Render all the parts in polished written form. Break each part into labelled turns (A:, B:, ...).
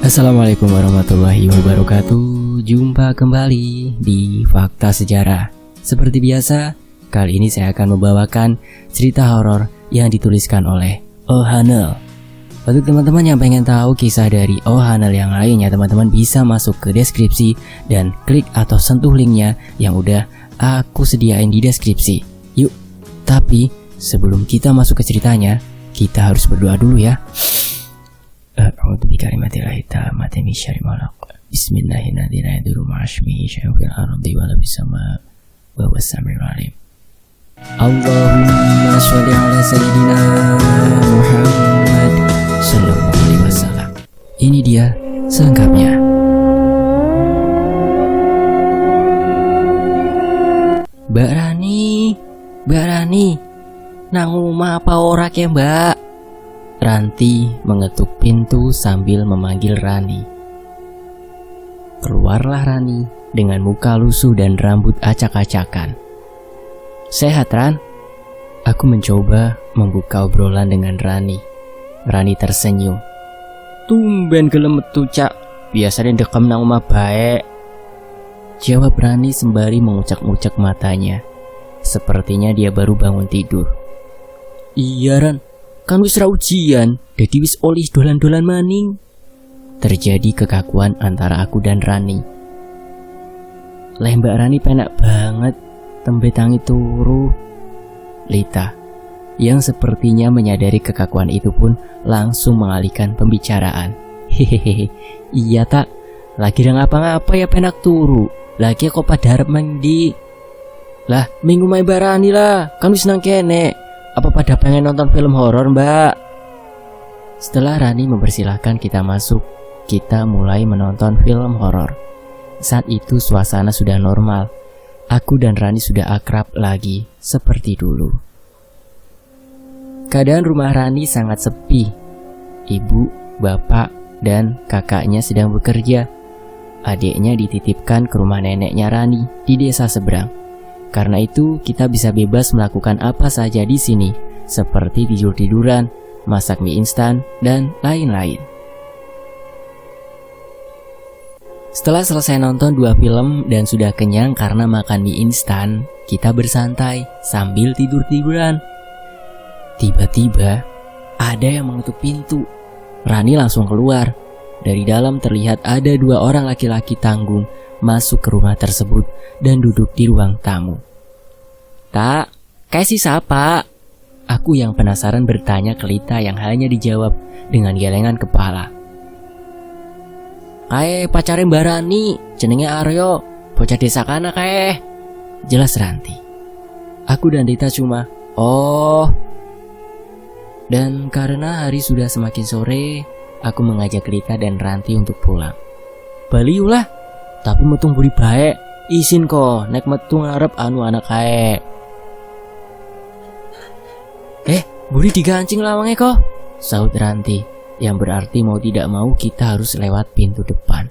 A: Assalamualaikum warahmatullahi wabarakatuh. Jumpa kembali di Fakta Sejarah. Seperti biasa, kali ini saya akan membawakan cerita horor yang dituliskan oleh Oh Hanel. Untuk teman-teman yang pengen tahu kisah dari Oh Hanel yang lainnya, teman-teman bisa masuk ke deskripsi dan klik atau sentuh linknya yang udah aku sediain di deskripsi. Yuk, tapi sebelum kita masuk ke ceritanya, kita harus berdoa dulu ya. Bismillahirrahmanirrahim. Allahumma sholli ala sayyidina Muhammad sallallahu alaihi wasallam. Ini dia selengkapnya. Mbak Rani, nang omah apa ora ke Mbak? Ranti mengetuk pintu sambil memanggil Rani. Keluarlah Rani dengan muka lusuh dan rambut acak-acakan. Sehat Ran? Aku mencoba membuka obrolan dengan Rani. Rani tersenyum. Tumben gelem metu cak, biasanya dekem nang omah bae. Jawab Rani sembari mengucak-ucak matanya. Sepertinya dia baru bangun tidur. Iya Ran, kan wis ra ujian, dadi wis olih dolan-dolan maning. Terjadi kekakuan antara aku dan Rani. Leh Mbak Rani penak banget, tembe tangi turu. Lita, yang sepertinya menyadari kekakuan itu pun langsung mengalihkan pembicaraan. Hehehe, iya tak, lagi ada ngapa-ngapa ya penak turu. Lagi kok pada harap mandi. Lah, minggu main Mbak Rani lah, kan wis nang kene. Apa pada pengen nonton film horor Mbak? Setelah Rani mempersilahkan kita masuk, kita mulai menonton film horor. Saat itu suasana sudah normal. Aku dan Rani sudah akrab lagi seperti dulu. Keadaan rumah Rani sangat sepi. Ibu, bapak, dan kakaknya sedang bekerja. Adiknya dititipkan ke rumah neneknya Rani di desa seberang. Karena itu kita bisa bebas melakukan apa saja di sini, seperti tidur-tiduran, masak mie instan, dan lain-lain. Setelah selesai nonton 2 film dan sudah kenyang karena makan mie instan, kita bersantai sambil tidur-tiduran. Tiba-tiba ada yang mengetuk pintu. Rani langsung keluar. Dari dalam terlihat ada 2 orang laki-laki tanggung masuk ke rumah tersebut dan duduk di ruang tamu. Tak, kayak si siapa? Aku yang penasaran bertanya ke Lita yang hanya dijawab dengan gelengan kepala. Kayak pacare Mbak Rani, jenenge Aryo, bocah desa kana kayak. Jelas Ranti. Aku dan Lita cuma, oh. Dan karena hari sudah semakin sore, aku mengajak Lita dan Ranti untuk pulang. Bali lah, tapi metung buri bae, isin kok, nek metung ngarep anu anak kae. Buri digancing lawange kok, saut Ranti, yang berarti mau tidak mau kita harus lewat pintu depan.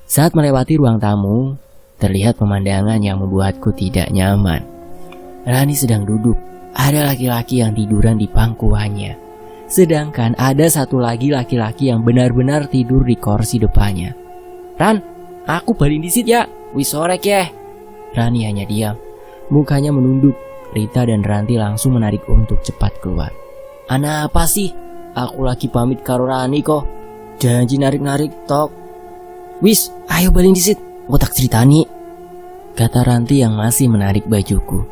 A: Saat melewati ruang tamu, terlihat pemandangan yang membuatku tidak nyaman. Rani sedang duduk, ada laki-laki yang tiduran di pangkuannya. Sedangkan ada satu lagi laki-laki yang benar-benar tidur di kursi depannya. Ran, aku balik disit ya, wis sorek ya. Rani hanya diam, mukanya menunduk. Rita dan Ranti langsung menarik untuk cepat keluar. Ana apa sih? Aku lagi pamit karo Rani kok. Janji narik-narik tok. Wis, ayo balik disit, otak ceritani, kata Ranti yang masih menarik bajuku.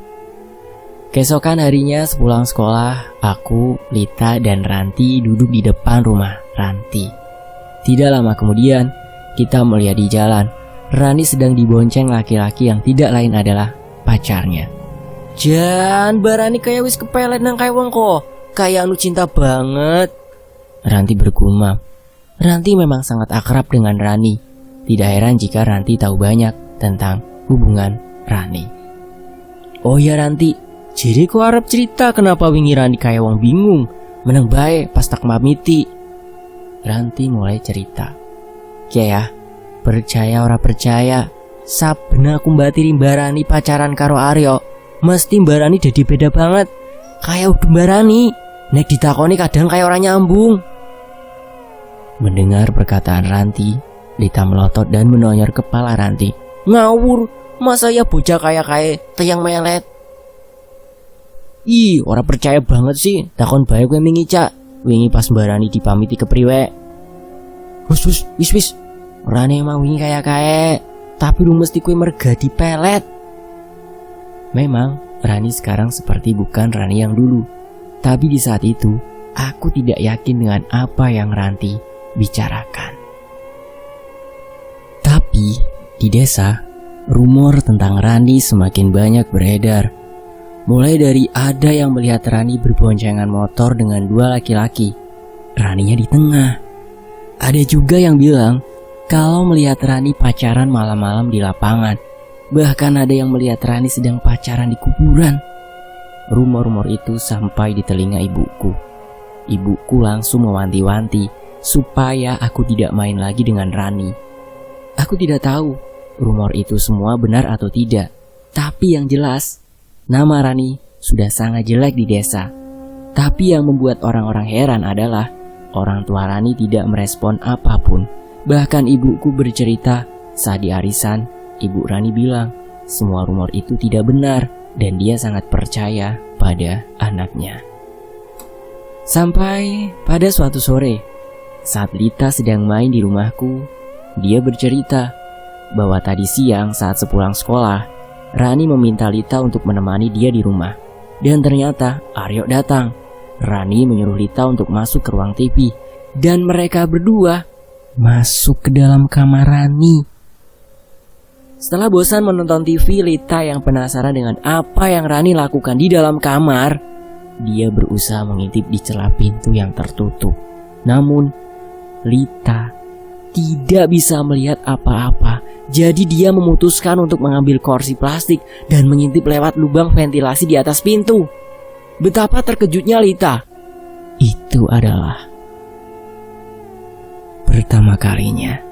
A: Keesokan harinya sepulang sekolah, aku, Lita, dan Ranti duduk di depan rumah Ranti. Tidak lama kemudian, kita melihat di jalan, Rani sedang dibonceng laki-laki yang tidak lain adalah pacarnya. Jan, Barani kayak wis kepelet nang kayak wong kok. Kayak anu cinta banget. Ranti bergumam. Ranti memang sangat akrab dengan Rani. Tidak heran jika Ranti tahu banyak tentang hubungan Rani. Oh ya Ranti, jadi ku arep cerita kenapa wingi Rani kayak wong bingung. Meneng bae pas tak mamiti. Ranti mulai cerita. Ya, percaya ora percaya, saben aku mbatiri Barani pacaran karo Aryo, mesti Barani jadi beda banget. Kayak udah Barani, nek ditakoni kadang kayak orang nyambung. Mendengar perkataan Ranti, Lita melotot dan menonyor kepala Ranti. Ngawur, masa ya bocah kaya teyang melet. Ih, ora percaya banget sih, takon bae kowe mingi cak. Wingi pas mbarani dipamiti kepriwe. Wis. Orane emang wingi kaya tapi lu mesti kowe mergadi pelet. Memang Rani sekarang seperti bukan Rani yang dulu. Tapi di saat itu, aku tidak yakin dengan apa yang Ranti bicarakan. Tapi di desa, rumor tentang Rani semakin banyak beredar. Mulai dari ada yang melihat Rani berboncengan motor dengan dua laki-laki, Raninya di tengah. Ada juga yang bilang kalau melihat Rani pacaran malam-malam di lapangan. Bahkan ada yang melihat Rani sedang pacaran di kuburan. Rumor-rumor itu sampai di telinga ibuku. Ibuku langsung mewanti-wanti supaya aku tidak main lagi dengan Rani. Aku tidak tahu rumor itu semua benar atau tidak. Tapi yang jelas, nama Rani sudah sangat jelek di desa. Tapi yang membuat orang-orang heran adalah orang tua Rani tidak merespon apapun. Bahkan ibuku bercerita saat di arisan, ibu Rani bilang semua rumor itu tidak benar dan dia sangat percaya pada anaknya. Sampai pada suatu sore, saat Lita sedang main di rumahku, dia bercerita bahwa tadi siang saat sepulang sekolah, Rani meminta Lita untuk menemani dia di rumah. Dan ternyata Aryo datang. Rani menyuruh Lita untuk masuk ke ruang TV. Dan mereka berdua masuk ke dalam kamar Rani. Setelah bosan menonton TV, Lita yang penasaran dengan apa yang Rani lakukan di dalam kamar, dia berusaha mengintip di celah pintu yang tertutup. Namun Lita tidak bisa melihat apa-apa. Jadi dia memutuskan untuk mengambil kursi plastik dan mengintip lewat lubang ventilasi di atas pintu. Betapa terkejutnya Lita. Itu adalah pertama kalinya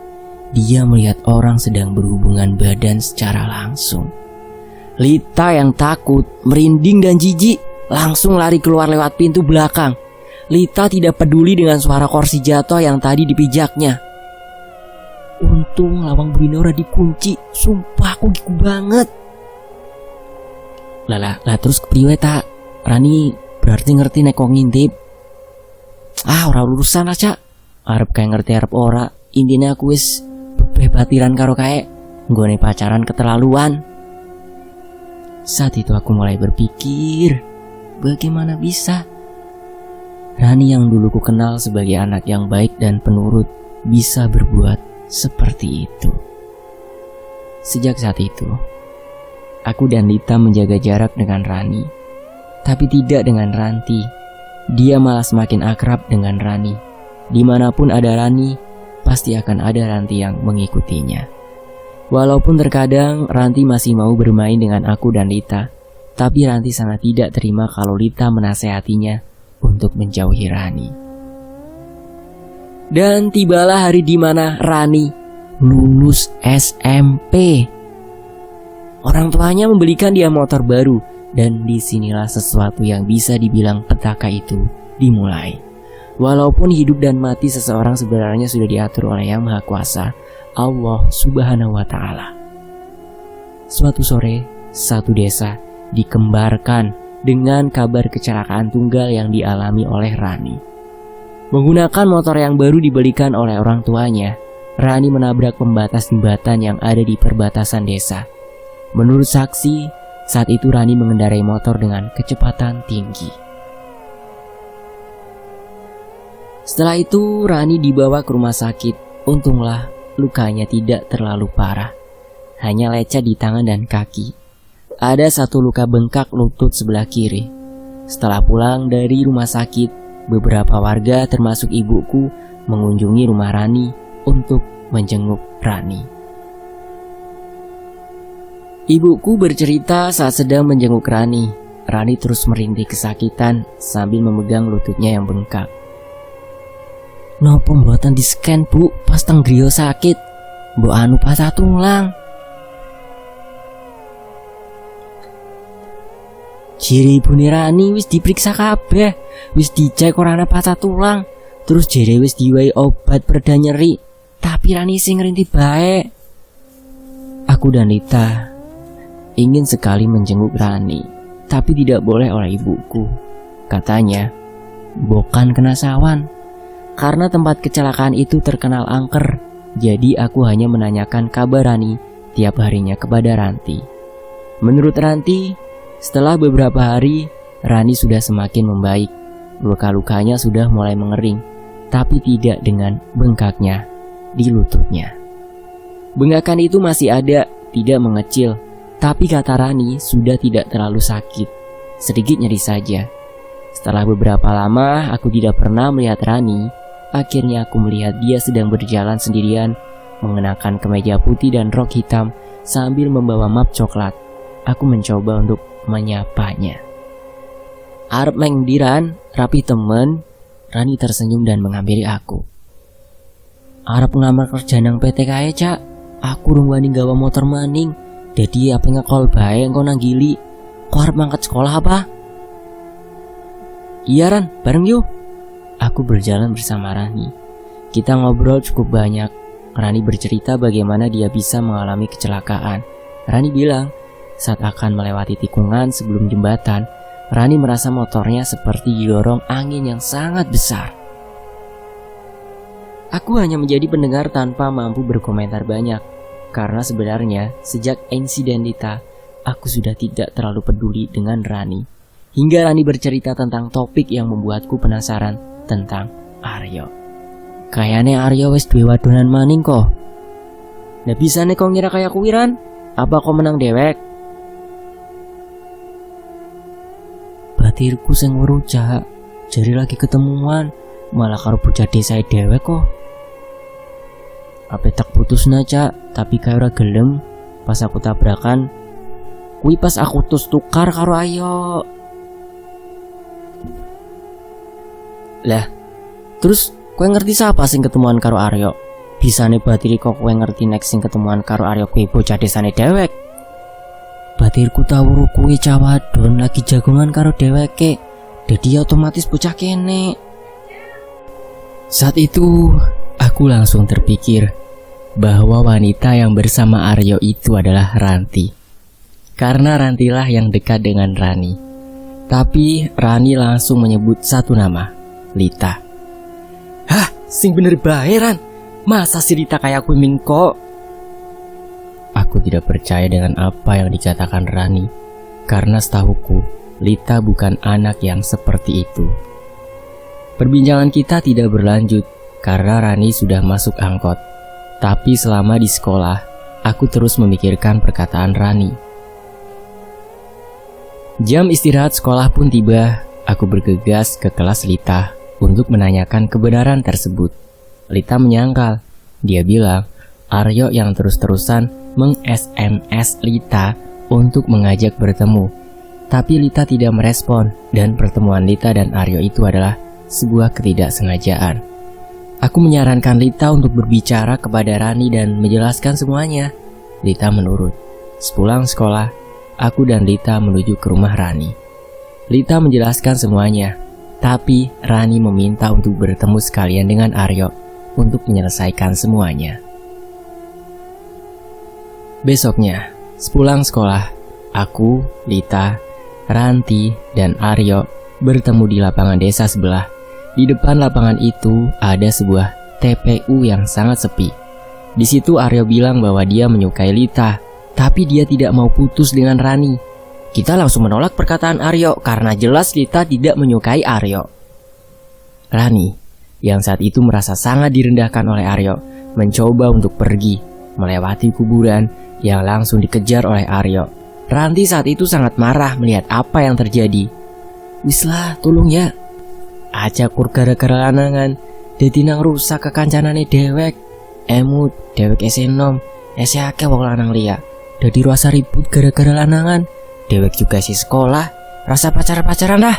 A: dia melihat orang sedang berhubungan badan secara langsung. Lita yang takut, merinding dan jijik langsung lari keluar lewat pintu belakang. Lita tidak peduli dengan suara kursi jatuh yang tadi dipijaknya. Untung lawang burine ora dikunci. Sumpah aku giku banget. Lah terus kepriwe tak? Rani berarti ngerti nek kok ngintip. Ora urusan aja. Arep kayak ngerti arep ora. Intinya aku wis bebatiran karo kae nggone pacaran keterlaluan. Saat itu aku mulai berpikir, bagaimana bisa Rani yang dulu ku kenal sebagai anak yang baik dan penurut bisa berbuat seperti itu. Sejak saat itu, aku dan Lita menjaga jarak dengan Rani, tapi tidak dengan Ranti. Dia malah semakin akrab dengan Rani. Dimanapun ada Rani, pasti akan ada Ranti yang mengikutinya. Walaupun terkadang Ranti masih mau bermain dengan aku dan Lita, tapi Ranti sangat tidak terima kalau Lita menasehatinya untuk menjauhi Rani. Dan tibalah hari di mana Rani lulus SMP. Orang tuanya membelikan dia motor baru, dan disinilah sesuatu yang bisa dibilang petaka itu dimulai. Walaupun hidup dan mati seseorang sebenarnya sudah diatur oleh Yang Maha Kuasa, Allah Subhanahu wa Ta'ala. Suatu sore, satu desa dikembarkan dengan kabar kecelakaan tunggal yang dialami oleh Rani. Menggunakan motor yang baru dibelikan oleh orang tuanya, Rani menabrak pembatas jembatan yang ada di perbatasan desa. Menurut saksi, saat itu Rani mengendarai motor dengan kecepatan tinggi. Setelah itu Rani dibawa ke rumah sakit. Untunglah lukanya tidak terlalu parah, hanya lecet di tangan dan kaki. Ada satu luka bengkak lutut sebelah kiri. Setelah pulang dari rumah sakit, beberapa warga termasuk ibuku mengunjungi rumah Rani untuk menjenguk Rani. Ibuku bercerita saat sedang menjenguk Rani, Rani terus merintih kesakitan sambil memegang lututnya yang bengkak. Nopo mboten di-scan bu, pas teng griya sakit. Mbok anu patah tulang. Jiri ibune Rani wis diperiksa kabeh, wis dicek ora ana patah tulang. Terus jere wis diwai obat pereda nyeri, tapi Rani sing ngerintih bae. Aku dan Lita ingin sekali menjenguk Rani, tapi tidak boleh oleh ibuku. Katanya, bukan kena sawan. Karena tempat kecelakaan itu terkenal angker, jadi aku hanya menanyakan kabar Rani tiap harinya kepada Ranti. Menurut Ranti, setelah beberapa hari, Rani sudah semakin membaik. Luka-lukanya sudah mulai mengering, tapi tidak dengan bengkaknya di lututnya. Bengkakan itu masih ada, tidak mengecil, tapi kata Rani sudah tidak terlalu sakit, sedikit nyeri saja. Setelah beberapa lama aku tidak pernah melihat Rani, akhirnya aku melihat dia sedang berjalan sendirian, mengenakan kemeja putih dan rok hitam sambil membawa map coklat. Aku mencoba untuk menyapanya. Arep meng diran, rapi temen. Rani tersenyum dan menghampiri aku. Arep ngelamar kerja nang PT kae, Cak. Aku rung wani gawa motor maning. Jadi apa ngekol bae engko nang Gili. Kok arep mangkat sekolah apa? Iya Ran, bareng yuk. Aku berjalan bersama Rani. Kita ngobrol cukup banyak. Rani bercerita bagaimana dia bisa mengalami kecelakaan. Rani bilang, saat akan melewati tikungan sebelum jembatan, Rani merasa motornya seperti didorong angin yang sangat besar. Aku hanya menjadi pendengar tanpa mampu berkomentar banyak. Karena sebenarnya sejak insiden Lita, aku sudah tidak terlalu peduli dengan Rani. Hingga Rani bercerita tentang topik yang membuatku penasaran tentang Aryo. Kayaknya Aryo wis duwe wadonan maning kok. Nah bisa nih kau ngira kayak kuwiran? Apa kau menang dewek? Batirku sing werucak, jari lagi ketemuan, malah karo bocah desa dewek kok. Apa tak putus Cak, tapi kayak ora gelem. Pas aku tabrakan, kuwi pas aku tukar karo Ayo. Lah, terus kowe ngerti siapa sing ketemuan karo Aryo? Bisane batiri kok kowe ngerti nek sing ketemuan karo Aryo kuwi bocah desane dewek. Batirku tahu kuwi cawadon lagi jagongan karo dheweke. Dadi otomatis bocah kene. Saat itu aku langsung terpikir bahwa wanita yang bersama Aryo itu adalah Ranti. Karena Rantilah yang dekat dengan Rani. Tapi Rani langsung menyebut satu nama, Lita. Hah, sing bener bae Ran. Masa si Lita kayak aku mingko? Aku tidak percaya dengan apa yang dikatakan Rani, karena setahuku Lita bukan anak yang seperti itu. Perbincangan kita tidak berlanjut karena Rani sudah masuk angkot. Tapi selama di sekolah, aku terus memikirkan perkataan Rani. Jam istirahat sekolah pun tiba. Aku bergegas ke kelas Lita untuk menanyakan kebenaran tersebut. Lita menyangkal. Dia bilang Aryo yang terus-terusan meng-SMS Lita untuk mengajak bertemu. Tapi Lita tidak merespon dan pertemuan Lita dan Aryo itu adalah sebuah ketidaksengajaan. Aku menyarankan Lita untuk berbicara kepada Rani dan menjelaskan semuanya. Lita menurut. Sepulang sekolah, aku dan Lita menuju ke rumah Rani. Lita menjelaskan semuanya, tapi Rani meminta untuk bertemu sekalian dengan Aryo untuk menyelesaikan semuanya. Besoknya, sepulang sekolah, aku, Lita, Ranti, dan Aryo bertemu di lapangan desa sebelah. Di depan lapangan itu ada sebuah TPU yang sangat sepi. Di situ Aryo bilang bahwa dia menyukai Lita, tapi dia tidak mau putus dengan Rani. Kita langsung menolak perkataan Aryo karena jelas Lita tidak menyukai Aryo. Rani, yang saat itu merasa sangat direndahkan oleh Aryo, mencoba untuk pergi, melewati kuburan yang langsung dikejar oleh Aryo. Ranti saat itu sangat marah melihat apa yang terjadi. Wislah, tolong ya. Ajakur gara-gara lanangan, dadi nang rusak kekancanane dewek. Emut, dewek esenom, akeh wong lanang liya. Dadi rasa ribut gara-gara lanangan. Dewek juga si sekolah, rasa pacar-pacaran dah.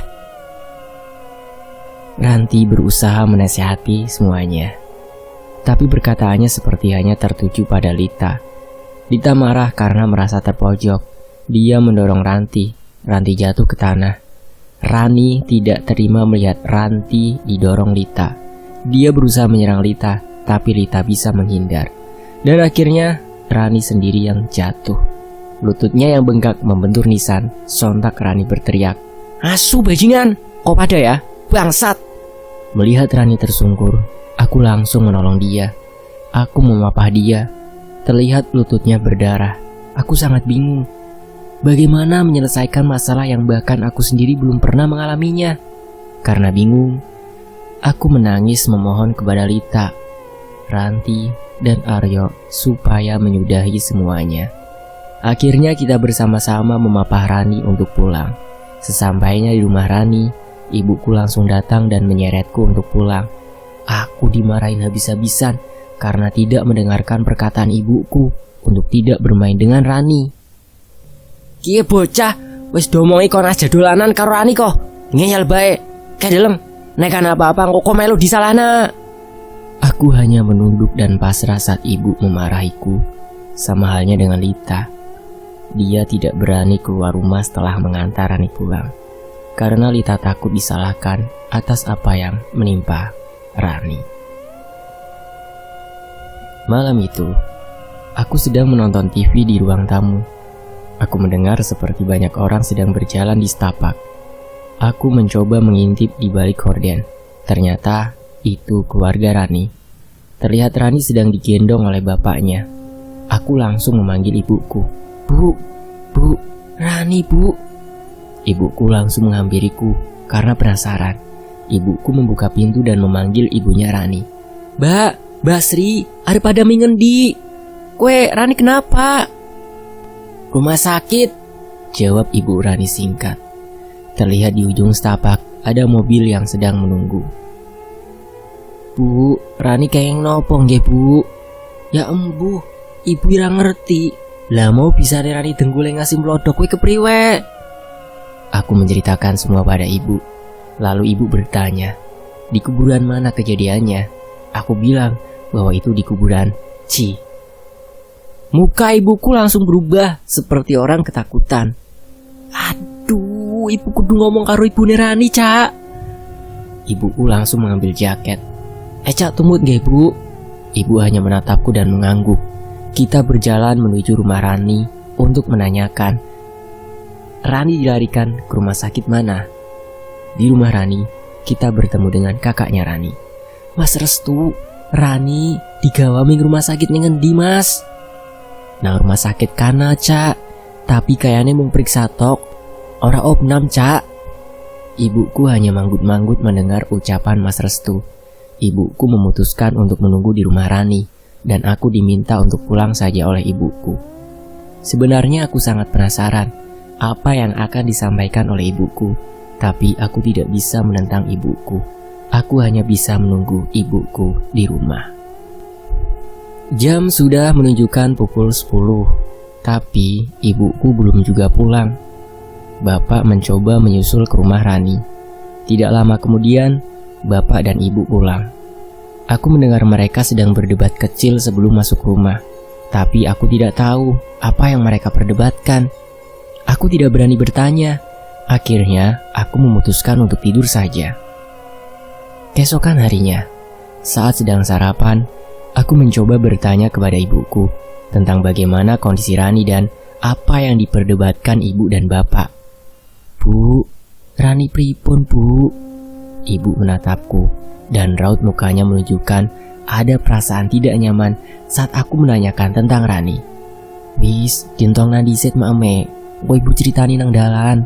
A: Ranti berusaha menasihati semuanya, tapi perkataannya seperti hanya tertuju pada Lita. Lita marah karena merasa terpojok. Dia mendorong Ranti. Ranti jatuh ke tanah. Rani tidak terima melihat Ranti didorong Lita. Dia berusaha menyerang Lita, tapi Lita bisa menghindar. Dan akhirnya Rani sendiri yang jatuh. Lututnya yang bengkak membentur nisan. Sontak Rani berteriak, "Asu bajingan, kok pada ya, bangsat!" Melihat Rani tersungkur, aku langsung menolong dia. Aku memapah dia. Terlihat lututnya berdarah. Aku sangat bingung. Bagaimana menyelesaikan masalah yang bahkan aku sendiri belum pernah mengalaminya? Karena bingung, aku menangis memohon kepada Lita, Ranti, dan Aryo supaya menyudahi semuanya. Akhirnya kita bersama-sama memapah Rani untuk pulang. Sesampainya di rumah Rani, ibuku langsung datang dan menyeretku untuk pulang. Aku dimarahin habis-habisan karena tidak mendengarkan perkataan ibuku untuk tidak bermain dengan Rani. "Kiye bocah, wis domongi kon aja dolanan karo Rani kok. Ngeyel bae. Kadelem, nek ana apa-apa kok melu disalahna." Aku hanya menunduk dan pasrah saat ibu memarahiku. Sama halnya dengan Lita. Dia tidak berani keluar rumah setelah mengantar Rani pulang. Karena Lita takut disalahkan atas apa yang menimpa Rani. Malam itu, aku sedang menonton TV di ruang tamu. Aku mendengar seperti banyak orang sedang berjalan di setapak. Aku mencoba mengintip di balik horden. Ternyata itu keluarga Rani. Terlihat Rani sedang digendong oleh bapaknya. Aku langsung memanggil ibuku. Bu, Rani bu." Ibuku langsung menghampiriku karena penasaran. Ibuku membuka pintu dan memanggil ibunya Rani. Mbak Sri, ada pada mingendi? Kue Rani kenapa?" "Rumah sakit," jawab ibu Rani singkat. Terlihat di ujung setapak ada mobil yang sedang menunggu. "Bu, Rani kayeng nopo nggih bu?" "Ya embuh, ibu ira ngerti. Lah mau bisa Rani denggule ngasih mlodok kue kepriwe?" Aku menceritakan semua pada ibu. Lalu ibu bertanya, "Di kuburan mana kejadiannya?" Aku bilang bahwa itu di kuburan Ci. Muka ibuku langsung berubah seperti orang ketakutan. "Aduh, ibu kudu ngomong karo ibu Rani, Cak." Ibuku langsung mengambil jaket. Cak, tumut gak ibu?" Ibu hanya menatapku dan mengangguk. Kita berjalan menuju rumah Rani untuk menanyakan Rani dilarikan ke rumah sakit mana. Di rumah Rani, kita bertemu dengan kakaknya Rani. "Mas Restu, Rani digawami rumah sakit ngendi mas?" "Nang rumah sakit kana Cak, tapi kayaknya mau periksa tok. Ora opnam Cak." Ibuku hanya manggut-manggut mendengar ucapan Mas Restu. Ibuku memutuskan untuk menunggu di rumah Rani. Dan aku diminta untuk pulang saja oleh ibuku. Sebenarnya aku sangat penasaran apa yang akan disampaikan oleh ibuku. Tapi aku tidak bisa menentang ibuku. Aku hanya bisa menunggu ibuku di rumah. Jam sudah menunjukkan pukul 10. Tapi ibuku belum juga pulang. Bapak mencoba menyusul ke rumah Rani. Tidak lama kemudian, bapak dan ibu pulang. Aku mendengar mereka sedang berdebat kecil sebelum masuk rumah. Tapi aku tidak tahu apa yang mereka perdebatkan. Aku tidak berani bertanya. Akhirnya aku memutuskan untuk tidur saja. Keesokan harinya, saat sedang sarapan, aku mencoba bertanya kepada ibuku tentang bagaimana kondisi Rani dan apa yang diperdebatkan ibu dan bapak. "Bu, Rani pripun bu?" Ibu menatapku. Dan raut mukanya menunjukkan ada perasaan tidak nyaman saat aku menanyakan tentang Rani. "Wis, dintong nandiset mame, kok ibu ceritani nang dalan."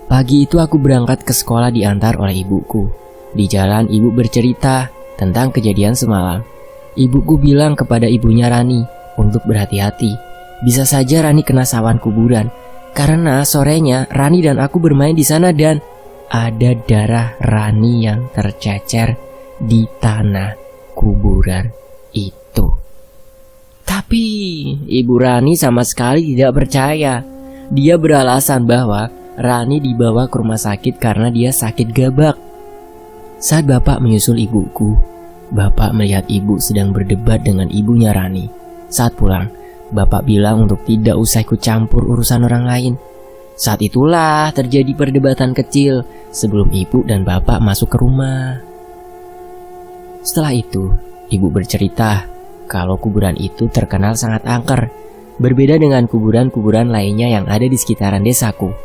A: Pagi itu aku berangkat ke sekolah diantar oleh ibuku. Di jalan ibu bercerita tentang kejadian semalam. Ibuku bilang kepada ibunya Rani untuk berhati-hati. Bisa saja Rani kena sawan kuburan. Karena sorenya Rani dan aku bermain di sana dan ada darah Rani yang tercecer di tanah kuburan itu. Tapi ibu Rani sama sekali tidak percaya. Dia beralasan bahwa Rani dibawa ke rumah sakit karena dia sakit gabak. Saat bapak menyusul ibuku, bapak melihat ibu sedang berdebat dengan ibunya Rani. Saat pulang, bapak bilang untuk tidak usah ikut campur urusan orang lain. Saat itulah terjadi perdebatan kecil sebelum ibu dan bapak masuk ke rumah. Setelah itu, ibu bercerita kalau kuburan itu terkenal sangat angker. Berbeda dengan kuburan-kuburan lainnya yang ada di sekitaran desaku.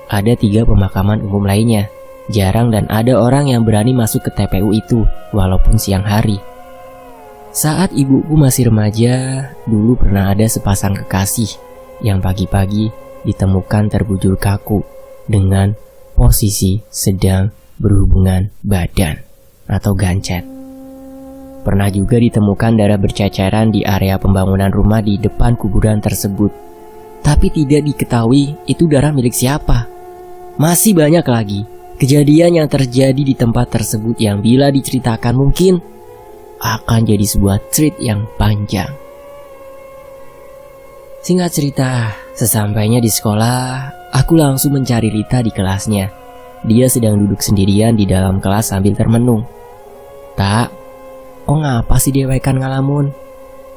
A: Ada 3 pemakaman umum lainnya. Jarang dan ada orang yang berani masuk ke TPU itu, walaupun siang hari. Saat ibuku masih remaja, dulu pernah ada sepasang kekasih yang pagi-pagi ditemukan terbujur kaku dengan posisi sedang berhubungan badan atau gancet. Pernah juga ditemukan darah berceceran di area pembangunan rumah di depan kuburan tersebut. Tapi tidak diketahui itu darah milik siapa. Masih banyak lagi kejadian yang terjadi di tempat tersebut yang bila diceritakan mungkin akan jadi sebuah treat yang panjang. Singkat cerita, sesampainya di sekolah, aku langsung mencari Rita di kelasnya. Dia sedang duduk sendirian di dalam kelas sambil termenung. Tak, kok ngapa sih dewekan ngalamun?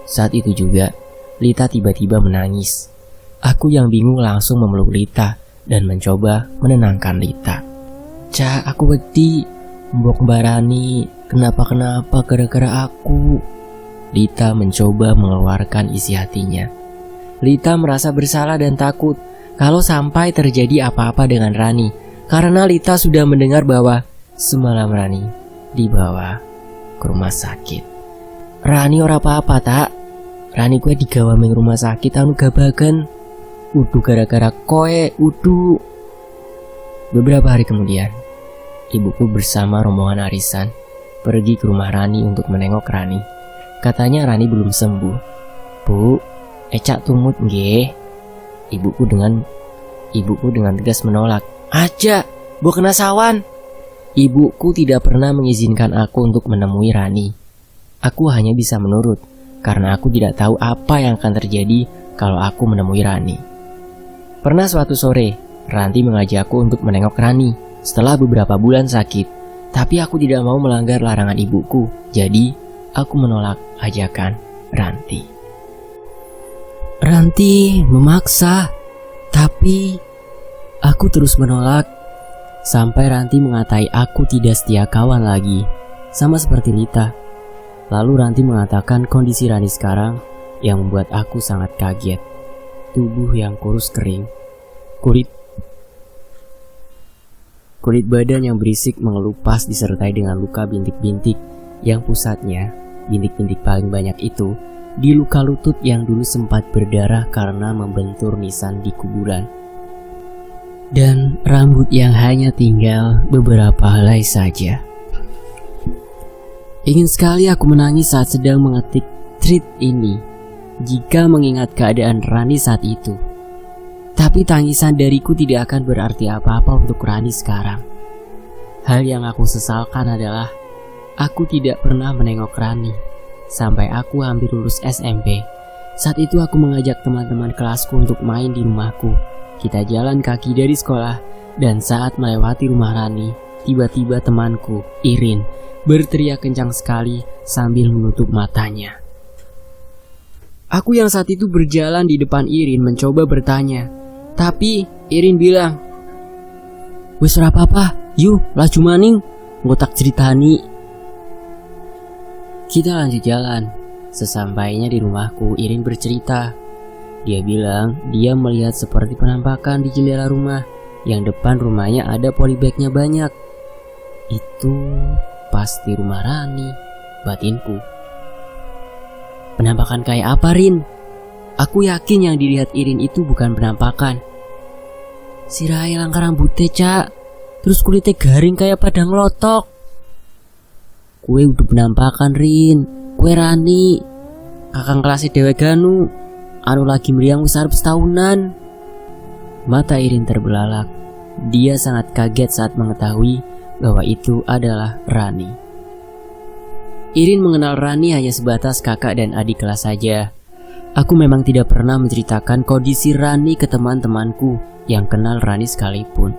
A: Saat itu juga, Lita tiba-tiba menangis. Aku yang bingung langsung memeluk Lita dan mencoba menenangkan Lita. Cak, aku wedi, mbok barani, kenapa gara-gara aku. Lita mencoba mengeluarkan isi hatinya. Lita merasa bersalah dan takut kalau sampai terjadi apa-apa dengan Rani, karena Lita sudah mendengar bahwa semalam Rani dibawa ke rumah sakit. Rani ora apa-apa tak? Rani gue digawa ning rumah sakit anu gabagan. Udu gara-gara koe, udu. Beberapa hari kemudian, ibuku bersama rombongan arisan pergi ke rumah Rani untuk menengok Rani. Katanya Rani belum sembuh. Bu, ecak tumut nggih. Ibuku dengan tegas menolak. Aja, bu kena sawan. Ibuku tidak pernah mengizinkan aku untuk menemui Rani. Aku hanya bisa menurut, karena aku tidak tahu apa yang akan terjadi kalau aku menemui Rani. Pernah suatu sore, Ranti mengajakku untuk menengok Rani setelah beberapa bulan sakit. Tapi aku tidak mau melanggar larangan ibuku, jadi aku menolak ajakan Ranti. Ranti memaksa, tapi aku terus menolak. Sampai Ranti mengatai aku tidak setia kawan lagi, sama seperti Lita. Lalu Ranti mengatakan kondisi Rani sekarang yang membuat aku sangat kaget. Tubuh yang kurus kering, kulit badan yang berisik mengelupas disertai dengan luka bintik-bintik yang pusatnya, bintik-bintik paling banyak itu, di luka lutut yang dulu sempat berdarah karena membentur nisan di kuburan. Dan rambut yang hanya tinggal beberapa helai saja. Ingin sekali aku menangis saat sedang mengetik tweet ini jika mengingat keadaan Rani saat itu. Tapi tangisan dariku tidak akan berarti apa-apa untuk Rani sekarang. Hal yang aku sesalkan adalah aku tidak pernah menengok Rani sampai aku hampir lulus SMP. Saat itu aku mengajak teman-teman kelasku untuk main di rumahku. Kita jalan kaki dari sekolah, dan saat melewati rumah Rani, tiba-tiba temanku, Irin, berteriak kencang sekali sambil menutup matanya. Aku yang saat itu berjalan di depan Irin mencoba bertanya, tapi Irin bilang, "Wis ora apa-apa, yuk laju maning, ngotak ceritani." Kita lanjut jalan. Sesampainya di rumahku, Irin bercerita. Dia bilang dia melihat seperti penampakan di jendela rumah, yang depan rumahnya ada polybagnya banyak. Itu pasti rumah Rani, batinku. Penampakan kayak apa, Rin? Aku yakin yang dilihat Irin itu bukan penampakan. Sirai langkah rambutnya, Cak. Terus kulitnya garing kayak padang lotok. Kue udah penampakan, Rin. Kue Rani, kakang kelasnya Dewe Ganu, anu lagi meriang wis arep setahunan. Mata Irin terbelalak. Dia sangat kaget saat mengetahui bahwa itu adalah Rani. Irin mengenal Rani hanya sebatas kakak dan adik kelas saja. Aku memang tidak pernah menceritakan kondisi Rani ke teman-temanku yang kenal Rani sekalipun.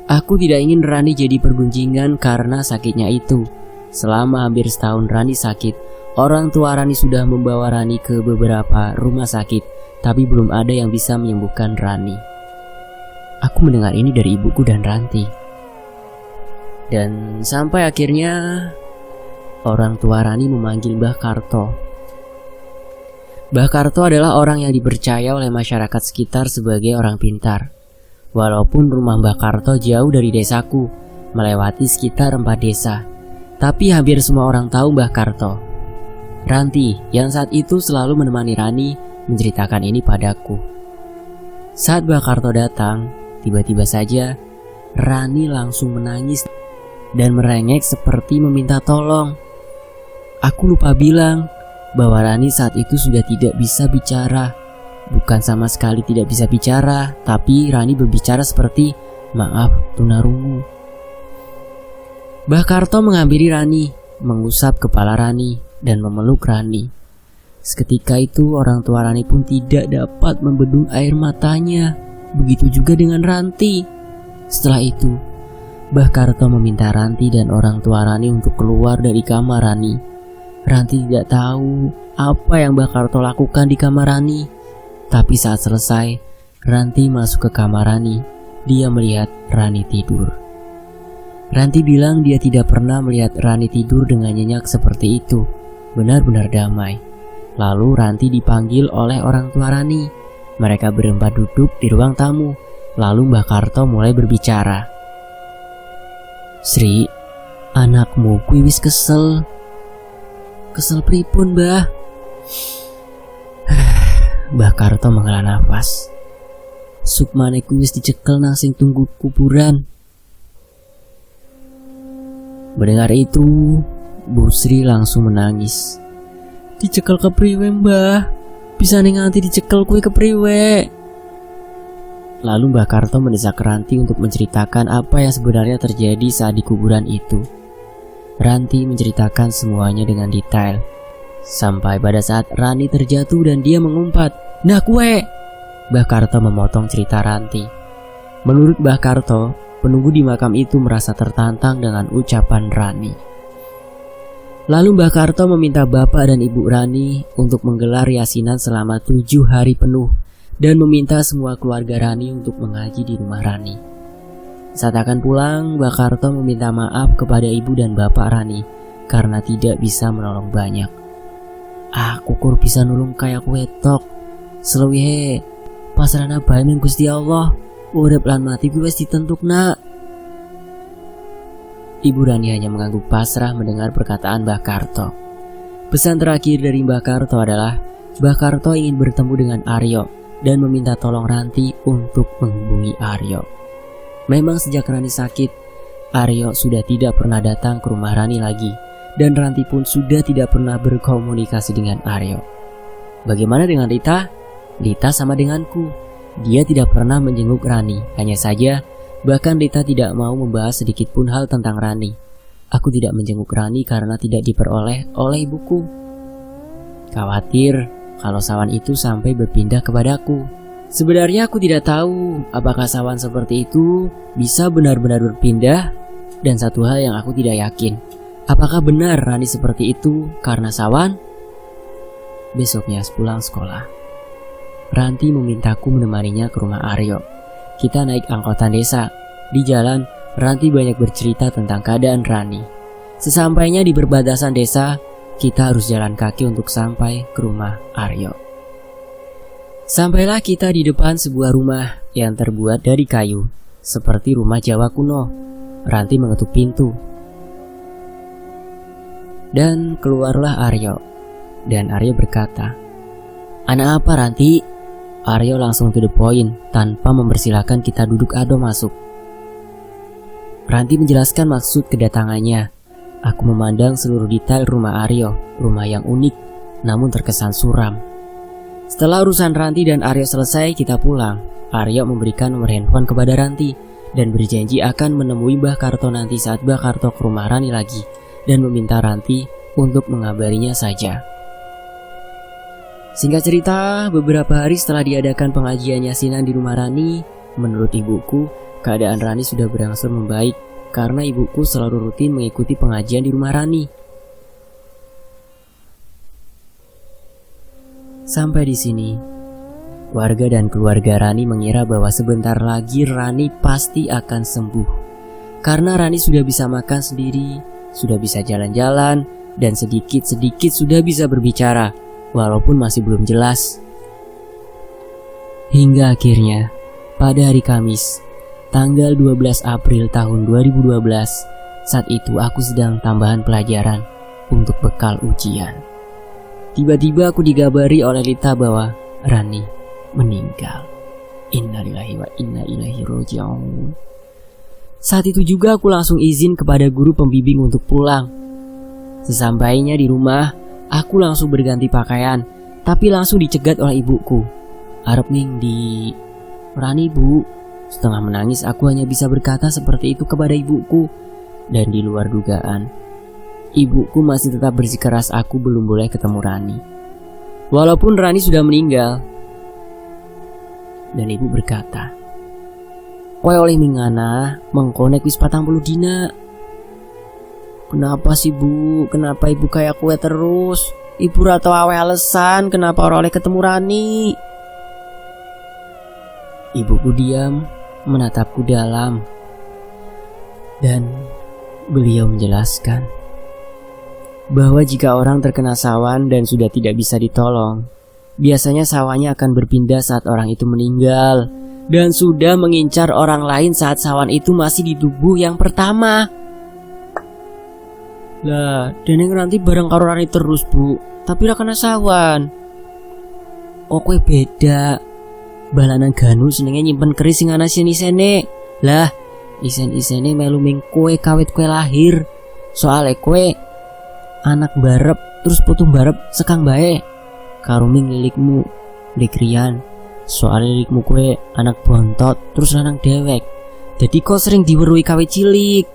A: Aku tidak ingin Rani jadi pergunjingan karena sakitnya itu. Selama hampir setahun Rani sakit, orang tua Rani sudah membawa Rani ke beberapa rumah sakit, tapi belum ada yang bisa menyembuhkan Rani. Aku mendengar ini dari ibuku dan Ranti. Dan sampai akhirnya orang tua Rani memanggil Mbah Karto. Mbah Karto adalah orang yang dipercaya oleh masyarakat sekitar sebagai orang pintar. Walaupun rumah Mbah Karto jauh dari desaku, melewati sekitar 4 desa, tapi hampir semua orang tahu Mbah Karto. Ranti yang saat itu selalu menemani Rani menceritakan ini padaku. Saat Mbah Karto datang, tiba-tiba saja Rani langsung menangis dan merengek seperti meminta tolong. Aku lupa bilang bahwa Rani saat itu sudah tidak bisa bicara. Bukan sama sekali tidak bisa bicara, tapi Rani berbicara seperti, "Maaf, tunarungu." Mbah Karto menghampiri Rani, mengusap kepala Rani, dan memeluk Rani. Seketika itu orang tua Rani pun tidak dapat membendung air matanya. Begitu juga dengan Ranti. Setelah itu, Mbah Karto meminta Ranti dan orang tua Rani untuk keluar dari kamar Rani. Ranti tidak tahu apa yang Mbah Karto lakukan di kamar Rani. Tapi saat selesai, Ranti masuk ke kamar Rani. Dia melihat Rani tidur. Ranti bilang dia tidak pernah melihat Rani tidur dengan nyenyak seperti itu. Benar-benar damai. Lalu Ranti dipanggil oleh orang tua Rani. Mereka berempat duduk di ruang tamu. Lalu Mbah Karto mulai berbicara. "Sri, anakmu kuwi wis kesel." "Kesel pripun, Mbah?" Mbah Karto menghela nafas. "Sukmane kuwi wis dicekel nang sing tunggu kuburan." Mendengar itu, Bu Sri langsung menangis. "Dicekel kepriwe, Mbah? Bisa nganti dicekel kuwi kepriwe?" Lalu Mbah Karto mendesak Ranti untuk menceritakan apa yang sebenarnya terjadi saat di kuburan itu. Ranti menceritakan semuanya dengan detail. Sampai pada saat Rani terjatuh dan dia mengumpat, "Nah kue!" Mbah Karto memotong cerita Ranti. Menurut Mbah Karto, penunggu di makam itu merasa tertantang dengan ucapan Rani. Lalu Mbah Karto meminta bapak dan ibu Rani untuk menggelar yasinan selama 7 hari penuh dan meminta semua keluarga Rani untuk mengaji di rumah Rani. Saat akan pulang, Mbah Karto meminta maaf kepada ibu dan bapak Rani karena tidak bisa menolong banyak. "Aku kur bisa nulung kayak wetok. Seluwihe pasrahna bae ning Gusti Allah. Urip lan mati kuwi wis ditentukna." Ibu Rani hanya mengangguk pasrah mendengar perkataan Mbah Karto. Pesan terakhir dari Mbah Karto adalah Mbah Karto ingin bertemu dengan Aryo dan meminta tolong Ranti untuk menghubungi Aryo. Memang sejak Rani sakit, Aryo sudah tidak pernah datang ke rumah Rani lagi, dan Ranti pun sudah tidak pernah berkomunikasi dengan Aryo. Bagaimana dengan Rita? Rita sama denganku. Dia tidak pernah menjenguk Rani, hanya saja bahkan Rita tidak mau membahas sedikit pun hal tentang Rani. Aku tidak menjenguk Rani karena tidak diperoleh oleh ibuku. Khawatir kalau sawan itu sampai berpindah kepadaku. Sebenarnya aku tidak tahu apakah sawan seperti itu bisa benar-benar berpindah. Dan satu hal yang aku tidak yakin, apakah benar Rani seperti itu karena sawan? Besoknya sepulang sekolah, Ranti memintaku menemaninya ke rumah Aryo. Kita naik angkutan desa. Di jalan, Ranti banyak bercerita tentang keadaan Rani. Sesampainya di perbatasan desa, kita harus jalan kaki untuk sampai ke rumah Aryo. Sampailah kita di depan sebuah rumah yang terbuat dari kayu, seperti rumah Jawa kuno. Ranti mengetuk pintu. Dan keluarlah Aryo. Dan Aryo berkata, "Anak apa, Ranti?" Aryo langsung to the point tanpa mempersilahkan kita duduk atau masuk. Ranti menjelaskan maksud kedatangannya. Aku memandang seluruh detail rumah Aryo, rumah yang unik namun terkesan suram. Setelah urusan Ranti dan Aryo selesai, kita pulang. Aryo memberikan nomor handphone kepada Ranti dan berjanji akan menemui Mbah Karto nanti saat Mbah Karto ke rumah Rani lagi dan meminta Ranti untuk mengabarinya saja. Singkat cerita, beberapa hari setelah diadakan pengajian yasinan di rumah Rani, menurut ibuku, keadaan Rani sudah berangsur membaik karena ibuku selalu rutin mengikuti pengajian di rumah Rani. Sampai di sini, warga dan keluarga Rani mengira bahwa sebentar lagi Rani pasti akan sembuh. Karena Rani sudah bisa makan sendiri, sudah bisa jalan-jalan, dan sedikit-sedikit sudah bisa berbicara, walaupun masih belum jelas. Hingga akhirnya, pada hari Kamis, tanggal 12 April tahun 2012, saat itu aku sedang tambahan pelajaran untuk bekal ujian. Tiba-tiba aku digabari oleh Lita bahwa Rani meninggal. Innalillahi wa inna ilaihi raji'un. Saat itu juga aku langsung izin kepada guru pembimbing untuk pulang. Sesampainya di rumah, aku langsung berganti pakaian, tapi langsung dicegat oleh ibuku. "Arep ning di Rani, Bu." Setengah menangis aku hanya bisa berkata seperti itu kepada ibuku. Dan di luar dugaan, ibuku masih tetap bersikeras aku belum boleh ketemu Rani, walaupun Rani sudah meninggal. Dan ibu berkata, "Kowe oleh mingana mengkonek wis 40 dina." "Kenapa sih, Bu? Kenapa ibu kayak kue terus? Ibu rata awe alasan kenapa orang oleh ketemu Rani?" Ibuku diam, menatapku dalam, dan beliau menjelaskan bahwa jika orang terkena sawan dan sudah tidak bisa ditolong, biasanya sawannya akan berpindah saat orang itu meninggal dan sudah mengincar orang lain saat sawan itu masih di tubuh yang pertama. "Lah, deneng nanti bareng karo Rani terus, Bu. Tapi ra kena sawan." "Oh, kowe beda. Balanan Ganu senenge nyimpen keris sing ana isen-isene. Lah, isen-isene melu ming kowe kawit kowe lahir. Soale kowe anak barep terus putu barep sekang bae karo ming lilikmu Likrian. Soale lilikmu kowe anak bontot terus lanang dewek. Jadi kok sering diweruhi kawit cilik.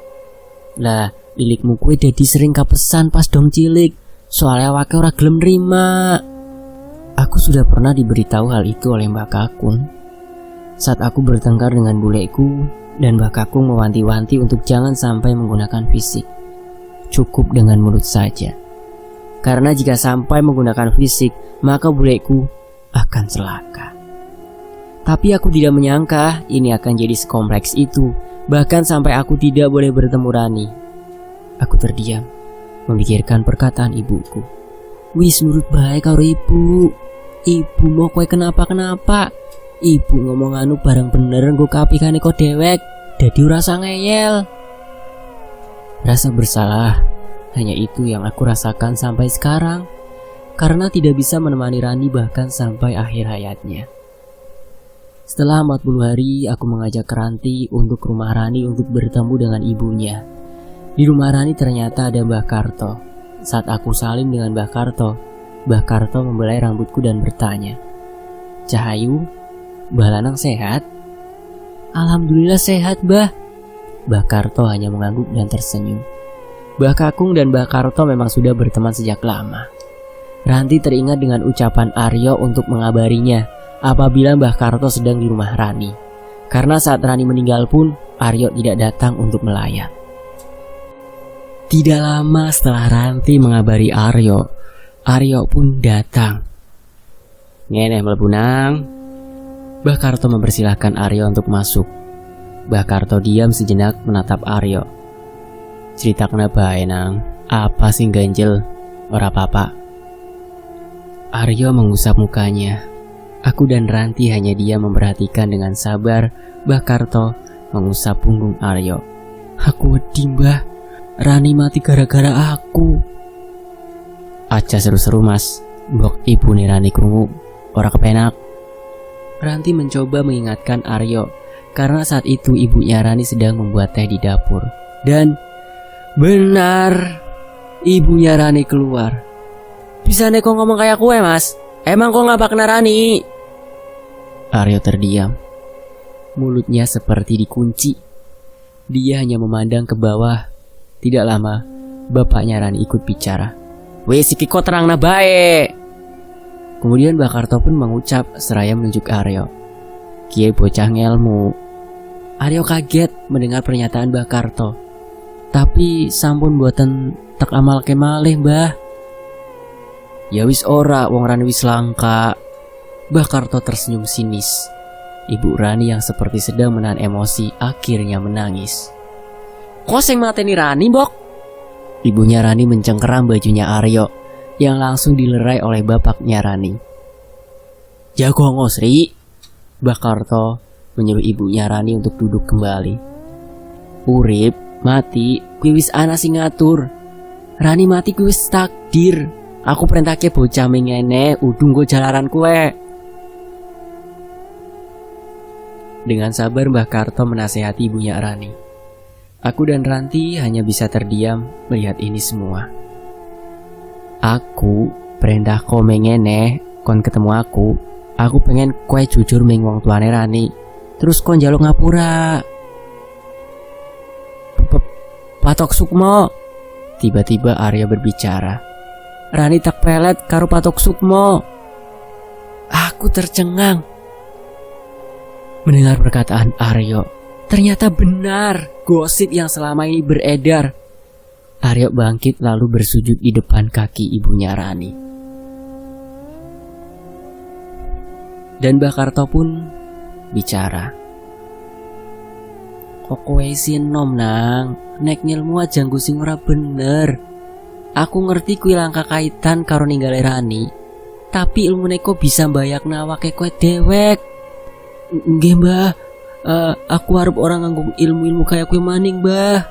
A: Lah, lilikmu kowe dadi sering kapesan pas dong cilik. Soale awake ora gelem nrima." Aku sudah pernah diberitahu hal itu oleh Mbak Kakung saat aku bertengkar dengan buleku, dan Mbak Kakung mewanti-wanti untuk jangan sampai menggunakan fisik. Cukup dengan mulut saja. Karena jika sampai menggunakan fisik, maka buleku akan celaka. Tapi aku tidak menyangka ini akan jadi sekompleks itu, bahkan sampai aku tidak boleh bertemu Rani. Aku terdiam, memikirkan perkataan ibuku. "Wis nurut baik karo ibu. Ibu mau kowe kenapa-kenapa. Ibu ngomong anu bareng bener nggo kapikane kok dewek. Dadi ora usah ngeyel." Rasa bersalah hanya itu yang aku rasakan sampai sekarang, karena tidak bisa menemani Rani bahkan sampai akhir hayatnya. Setelah 40 hari, aku mengajak Ranti untuk rumah Rani untuk bertemu dengan ibunya. Di rumah Rani ternyata ada Mbah Karto. Saat aku saling dengan Mbah Karto membelai rambutku dan bertanya, "Cahayu, Mbah Lanang sehat?" "Alhamdulillah sehat, Mbah." Mbah Karto hanya mengangguk dan tersenyum. Mbah Kakung dan Mbah Karto memang sudah berteman sejak lama. Ranti teringat dengan ucapan Aryo untuk mengabarinya apabila Mbah Karto sedang di rumah Rani. Karena saat Rani meninggal pun, Aryo tidak datang untuk melayat. Tidak lama setelah Ranti mengabari Aryo pun datang. "Ngene mlebu nang." Mbah Karto mempersilahkan Aryo untuk masuk. Mbah Karto diam sejenak menatap Aryo. "Cerita kenapa nang? Apa sih ganjel? Ora apa-apa." Aryo mengusap mukanya. Aku dan Ranti hanya diam memperhatikan dengan sabar. Mbah Karto mengusap punggung Aryo. "Aku wedi, Mbah. Rani mati gara-gara aku." "Aja seru-seru, Mas. Mbok ibu nih Rani krungu ora kepenak." Ranti mencoba mengingatkan Aryo, karena saat itu ibunya Rani sedang membuat teh di dapur. Dan benar, ibunya Rani keluar. "Bisa nek kok ngomong kayak kue, Mas? Emang kok nggak kena Rani?" Aryo terdiam. Mulutnya seperti dikunci. Dia hanya memandang ke bawah. Tidak lama, bapaknya Rani ikut bicara. "Wes iki kok terangna bae." Kemudian Mbah Karto pun mengucap seraya menunjuk Aryo. "Kiye bocah ngelmu." Aryo kaget mendengar pernyataan Mbah Karto. "Tapi sampun buatan tak amal kemalih, Mbah." "Ya wis ora, wong Rani wis langka." Mbah Karto tersenyum sinis. Ibu Rani yang seperti sedang menahan emosi akhirnya menangis. "Kok sing mateni Rani, Mbok?" Ibunya Rani mencengkeram bajunya Aryo yang langsung dilerai oleh bapaknya Rani. "Jago ngosri," Mbah Karto menyuruh ibunya Rani untuk duduk kembali. "Urip, mati, kuwi wis ana sing ngatur. Rani mati kuwi wis takdir. Aku perintahke bocah mengene udu nggo jalaran kue." Dengan sabar Mbah Karto menasehati ibunya Rani. Aku dan Ranti hanya bisa terdiam melihat ini semua. "Aku perintah kau mengene kon ketemu aku pengen kue jujur ming wong tuane Rani. Terus kon njaluk ngapura." "Patok Sukmo," tiba-tiba Arya berbicara. "Rani tak pelet karo Patok Sukmo." Aku tercengang mendengar perkataan Aryo. Ternyata benar gosip yang selama ini beredar. Aryo bangkit lalu bersujud di depan kaki ibunya Rani. Dan Mbah Karto pun bicara. "Kok kowe sinom nang, nek ngilmu aja nggo sing ora bener. Aku ngerti kuwi langkah kaitan karo ninggale Rani, tapi ilmune kok bisa mbayakna awake kowe dewek." "Nggih, Mbah. Aku harap orang nganggung ilmu-ilmu kayak kue maning, Mbah."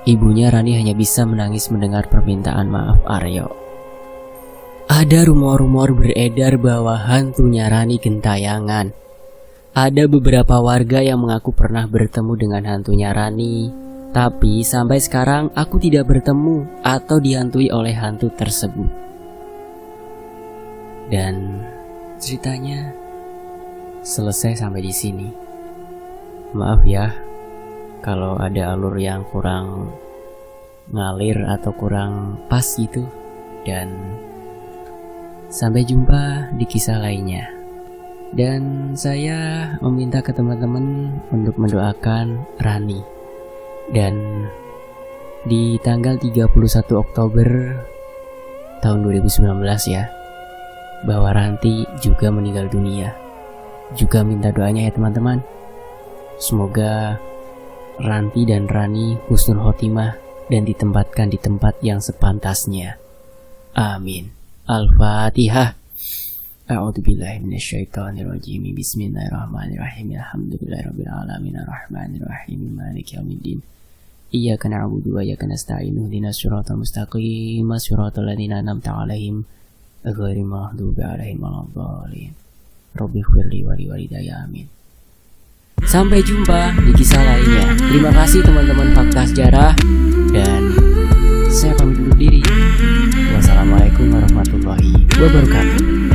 A: Ibunya Rani hanya bisa menangis mendengar permintaan maaf Aryo. Ada rumor-rumor beredar bahwa hantunya Rani gentayangan. Ada beberapa warga yang mengaku pernah bertemu dengan hantunya Rani, tapi sampai sekarang aku tidak bertemu atau dihantui oleh hantu tersebut. Dan ceritanya selesai sampai di sini. Maaf ya kalau ada alur yang kurang ngalir atau kurang pas gitu. Dan sampai jumpa di kisah lainnya. Dan saya meminta ke teman-teman untuk mendoakan Rani. Dan di tanggal 31 Oktober tahun 2019 ya, bahwa Ranti juga meninggal dunia. Juga minta doanya ya teman-teman. Semoga Ranti dan Rani husnul khotimah dan ditempatkan di tempat yang sepantasnya. Amin. Al-Fatihah. A'udzubillahi minasyaitonirrajim. Bismillahirrahmanirrahim. Alhamdulillahirabbil alamin arrahmanirrahim maliki yaumiddin. Iyyaka na'budu wa iyyaka nasta'in. Ihdinas siratal mustaqim. Siratal ladzina an'amta 'alaihim ghairil maghdubi 'alaihim waladdallin. Rabbi firli wali walidayya amin. Sampai jumpa di kisah lainnya. Terima kasih teman-teman Fakta Sejarah. Dan saya pamit undur diri. Wassalamualaikum warahmatullahi wabarakatuh.